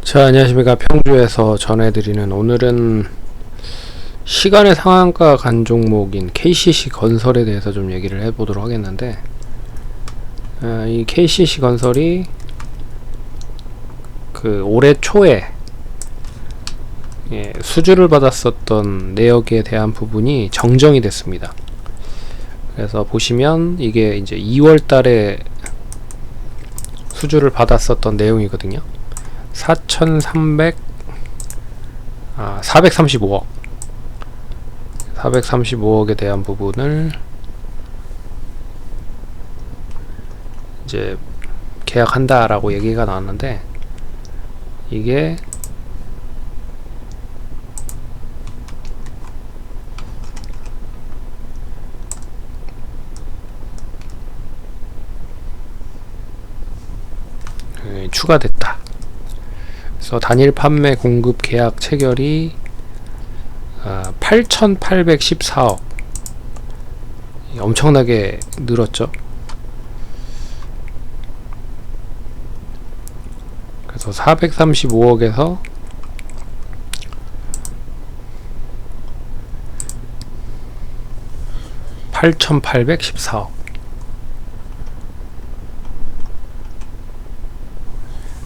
자, 안녕하십니까. 평주에서 전해드리는, 오늘은 시간의 상한가 간 종목인 KCC 건설에 대해서 좀 얘기를 해보도록 하겠는데, 이 KCC 건설이 그 올해 초에 수주를 받았었던 내역에 대한 부분이 정정이 됐습니다. 그래서 보시면 이게 이제 2월 달에 수주를 받았었던 내용이거든요. 435억에 대한 부분을 이제 계약한다라고 얘기가 나왔는데, 이게 추가됐다. 그래서 단일 판매 공급 계약 체결이 8,814억, 엄청나게 늘었죠. 그래서 435억에서 8,814억.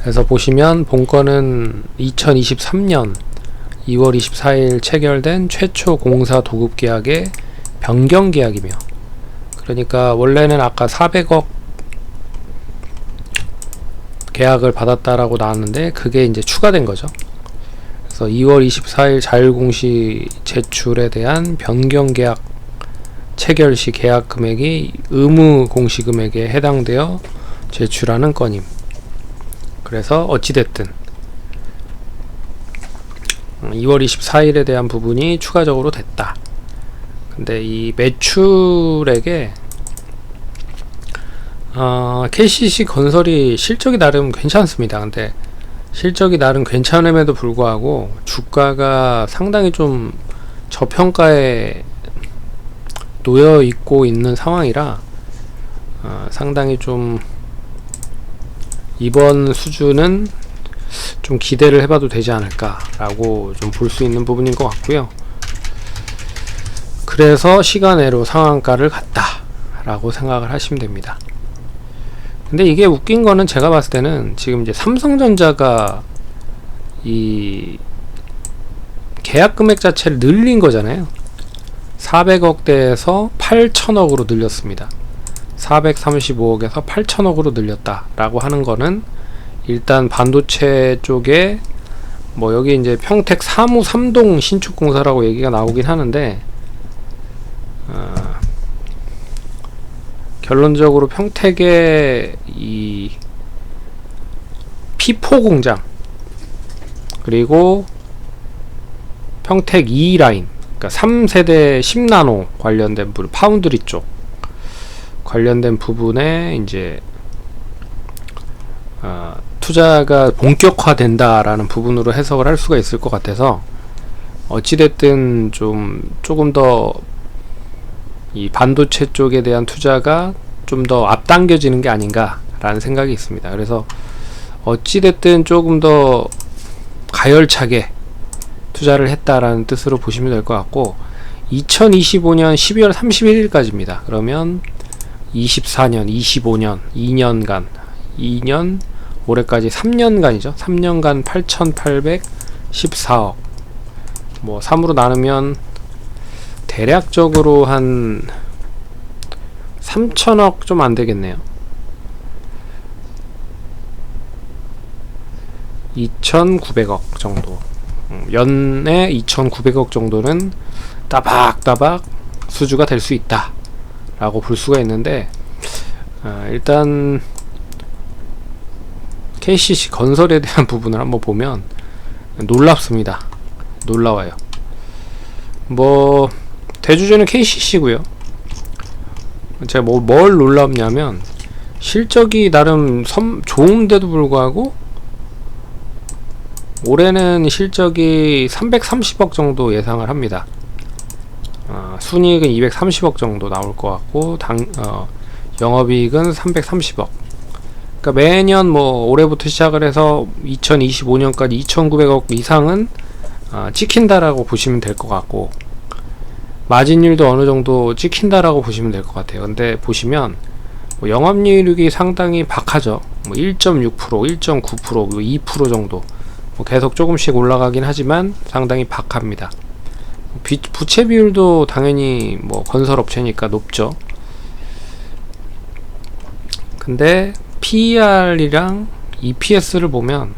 그래서 보시면 본건은 2023년 2월 24일 체결된 최초 공사 도급 계약의 변경 계약이며, 그러니까 원래는 아까 400억 계약을 받았다라고 나왔는데 그게 이제 추가된 거죠. 그래서 2월 24일 자율공시 제출에 대한 변경 계약 체결 시 계약 금액이 의무 공시 금액에 해당되어 제출하는 건임. 그래서 어찌됐든 2월 24일에 대한 부분이 추가적으로 됐다. 근데 이 매출액에 KCC 건설이 실적이 나름 괜찮습니다. 근데 실적이 나름 괜찮음에도 불구하고 주가가 상당히 좀 저평가에 놓여 있고 있는 상황이라 상당히 좀 이번 수준은 좀 기대를 해봐도 되지 않을까 라고 좀 볼 수 있는 부분인 것 같고요. 그래서 시간외로 상한가를 갔다 라고 생각을 하시면 됩니다. 근데 이게 웃긴 거는 제가 봤을 때는 지금 이제 삼성전자가 이 계약 금액 자체를 늘린 거잖아요. 400억대에서 8천억으로 늘렸습니다. 435억에서 8천억으로 늘렸다 라고 하는 거는, 일단 반도체 쪽에 뭐 여기 이제 평택 사무 3동 신축공사라고 얘기가 나오긴 하는데, 결론적으로 평택의 이 P4 공장, 그리고 평택 2라인, 그러니까 3세대 10나노 관련된 부분, 파운드리 쪽 관련된 부분에 이제 투자가 본격화된다라는 부분으로 해석을 할 수가 있을 것 같아서, 어찌됐든 조금 더 이 반도체 쪽에 대한 투자가 좀 더 앞당겨지는 게 아닌가라는 생각이 있습니다. 그래서 어찌됐든 조금 더 가열차게 투자를 했다라는 뜻으로 보시면 될 것 같고, 2025년 12월 31일까지입니다. 그러면 24년, 25년, 2년, 올해까지 3년간이죠. 3년간 8,814억. 뭐 3으로 나누면 대략적으로 한 3천억 좀 안 되겠네요. 2,900억 정도. 연에 2,900억 정도는 따박따박 수주가 될 수 있다 라고 볼 수가 있는데, 일단 KCC 건설에 대한 부분을 한번 보면 놀랍습니다. 놀라워요. 뭐 대주주는 KCC고요. 제가 뭘 놀랍냐면, 실적이 나름 좋은데도 불구하고 올해는 실적이 330억 정도 예상을 합니다. 순이익은 230억 정도 나올 것 같고, 영업이익은 330억. 그러니까 그러니까 매년 뭐 올해부터 시작을 해서 2025년까지 2,900억 이상은 찍힌다라고 보시면 될 것 같고, 마진율도 어느 정도 찍힌다라고 보시면 될 것 같아요. 근데 보시면 뭐 영업이익이 상당히 박하죠. 뭐 1.6%, 1.9%, 2% 정도 뭐 계속 조금씩 올라가긴 하지만 상당히 박합니다. 부채 비율도 당연히 뭐 건설업체니까 높죠. 근데 PER이랑 EPS를 보면,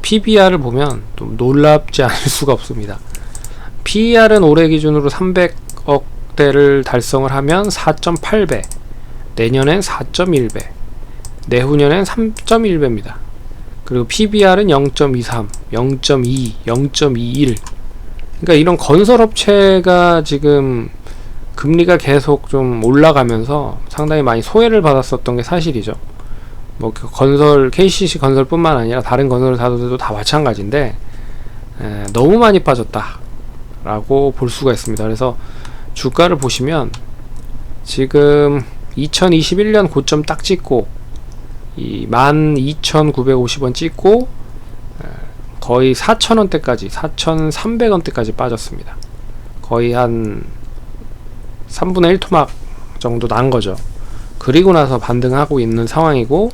PBR을 보면 또 놀랍지 않을 수가 없습니다. PER은 올해 기준으로 300억대를 달성을 하면 4.8배, 내년엔 4.1배, 내후년엔 3.1배입니다. 그리고 PBR은 0.23, 0.2, 0.21. 그러니까 이런 건설업체가 지금 금리가 계속 좀 올라가면서 상당히 많이 소외를 받았었던 게 사실이죠. 뭐 건설, KCC 건설뿐만 아니라 다른 건설사들도 다 마찬가지인데 너무 많이 빠졌다 라고 볼 수가 있습니다. 그래서 주가를 보시면 지금 2021년 고점 딱 찍고 이 12,950원 찍고 거의 4,000원대까지, 4,300원대까지 빠졌습니다. 거의 한 3분의 1 토막 정도 난 거죠. 그리고 나서 반등하고 있는 상황이고,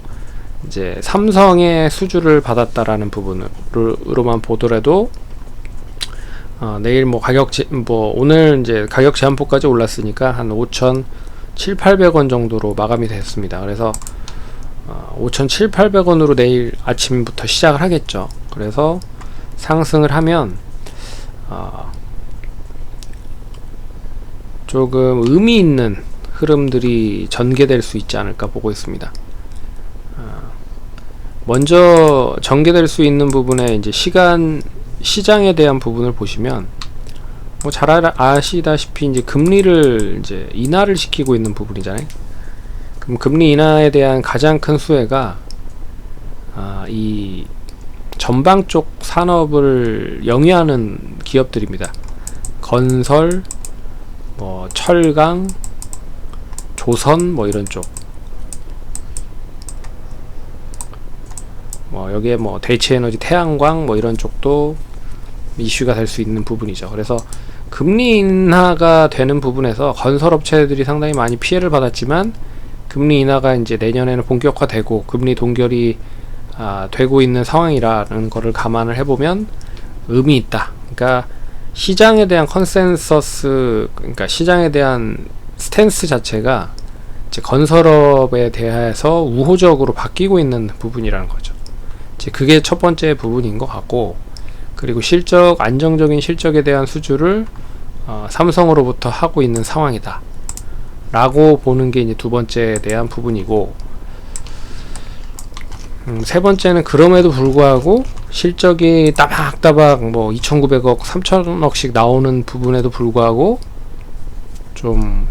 이제 삼성의 수주를 받았다라는 부분으로만 보더라도 내일 뭐 오늘 이제 가격 제한폭까지 올랐으니까 한 5,700~800원 정도로 마감이 됐습니다. 그래서 5,700~800원으로 내일 아침부터 시작을 하겠죠. 그래서 상승을 하면 조금 의미 있는 흐름들이 전개될 수 있지 않을까 보고 있습니다. 먼저 전개될 수 있는 부분에 이제 시장에 대한 부분을 보시면 뭐 잘 아시다시피 이제 금리를 이제 인하를 시키고 있는 부분이잖아요. 그럼 금리 인하에 대한 가장 큰 수혜가 이 전방 쪽 산업을 영위하는 기업들입니다. 건설, 뭐 철강, 조선 뭐 이런 쪽. 뭐 여기에 뭐 대체에너지, 태양광 뭐 이런 쪽도 이슈가 될 수 있는 부분이죠. 그래서 금리 인하가 되는 부분에서 건설업체들이 상당히 많이 피해를 받았지만, 금리 인하가 이제 내년에는 본격화되고 금리 동결이 되고 있는 상황이라는 거를 감안을 해보면 의미 있다. 그러니까 시장에 대한 컨센서스, 그러니까 시장에 대한 스탠스 자체가 이제 건설업에 대해서 우호적으로 바뀌고 있는 부분이라는 거죠. 이제 그게 첫 번째 부분인 것 같고, 그리고 안정적인 실적에 대한 수주를 삼성으로부터 하고 있는 상황이다 라고 보는 게 이제 두 번째에 대한 부분이고, 세 번째는 그럼에도 불구하고 실적이 따박따박 뭐 2,900억, 3,000억씩 나오는 부분에도 불구하고 좀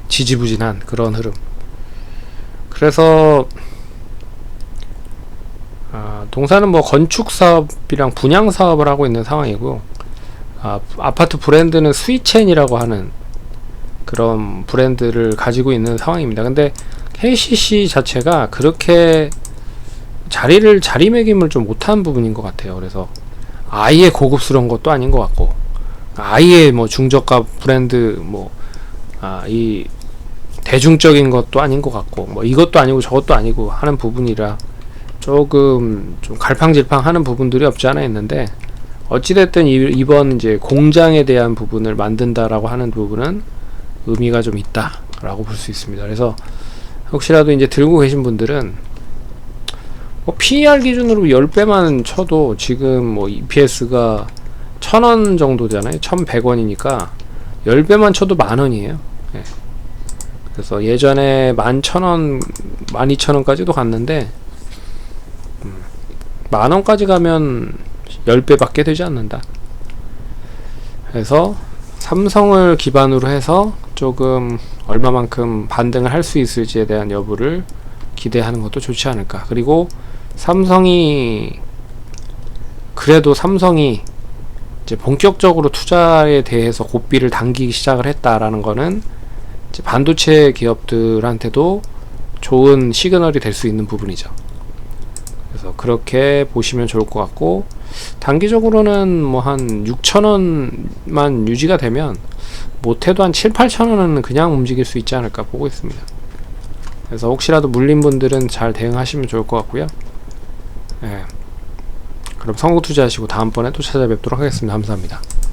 지지부진한 그런 흐름. 그래서 동사는 뭐 건축 사업이랑 분양 사업을 하고 있는 상황이고, 아파트 브랜드는 스위첸이라고 하는 그런 브랜드를 가지고 있는 상황입니다. 근데 KCC 자체가 그렇게 자리매김을 좀 못한 부분인 것 같아요. 그래서 아예 고급스러운 것도 아닌 것 같고, 아예 뭐 중저가 브랜드 이 대중적인 것도 아닌 것 같고, 뭐 이것도 아니고 저것도 아니고 하는 부분이라 조금 좀 갈팡질팡 하는 부분들이 없지 않아 있는데, 어찌됐든 이번 이제 공장에 대한 부분을 만든다라고 하는 부분은 의미가 좀 있다 라고 볼 수 있습니다. 그래서 혹시라도 이제 들고 계신 분들은 뭐 PER 기준으로 10배만 쳐도 지금 뭐 EPS가 1,000원 정도잖아요. 1,100원이니까 10배만 쳐도 만원이에요. 예. 그래서 예전에 11,000원, 12,000원까지도 갔는데, 만원까지 가면 10배 밖에 되지 않는다. 그래서 삼성을 기반으로 해서 조금 얼마만큼 반등을 할 수 있을지에 대한 여부를 기대하는 것도 좋지 않을까. 그리고 그래도 삼성이 이제 본격적으로 투자에 대해서 고삐를 당기기 시작을 했다라는 거는 이제 반도체 기업들한테도 좋은 시그널이 될 수 있는 부분이죠. 그래서 그렇게 보시면 좋을 것 같고, 단기적으로는 뭐 한 6,000원만 유지가 되면 못해도 한 7, 8,000원은 그냥 움직일 수 있지 않을까 보고 있습니다. 그래서 혹시라도 물린 분들은 잘 대응하시면 좋을 것 같고요. 예. 그럼 성공 투자하시고 다음번에 또 찾아뵙도록 하겠습니다. 감사합니다.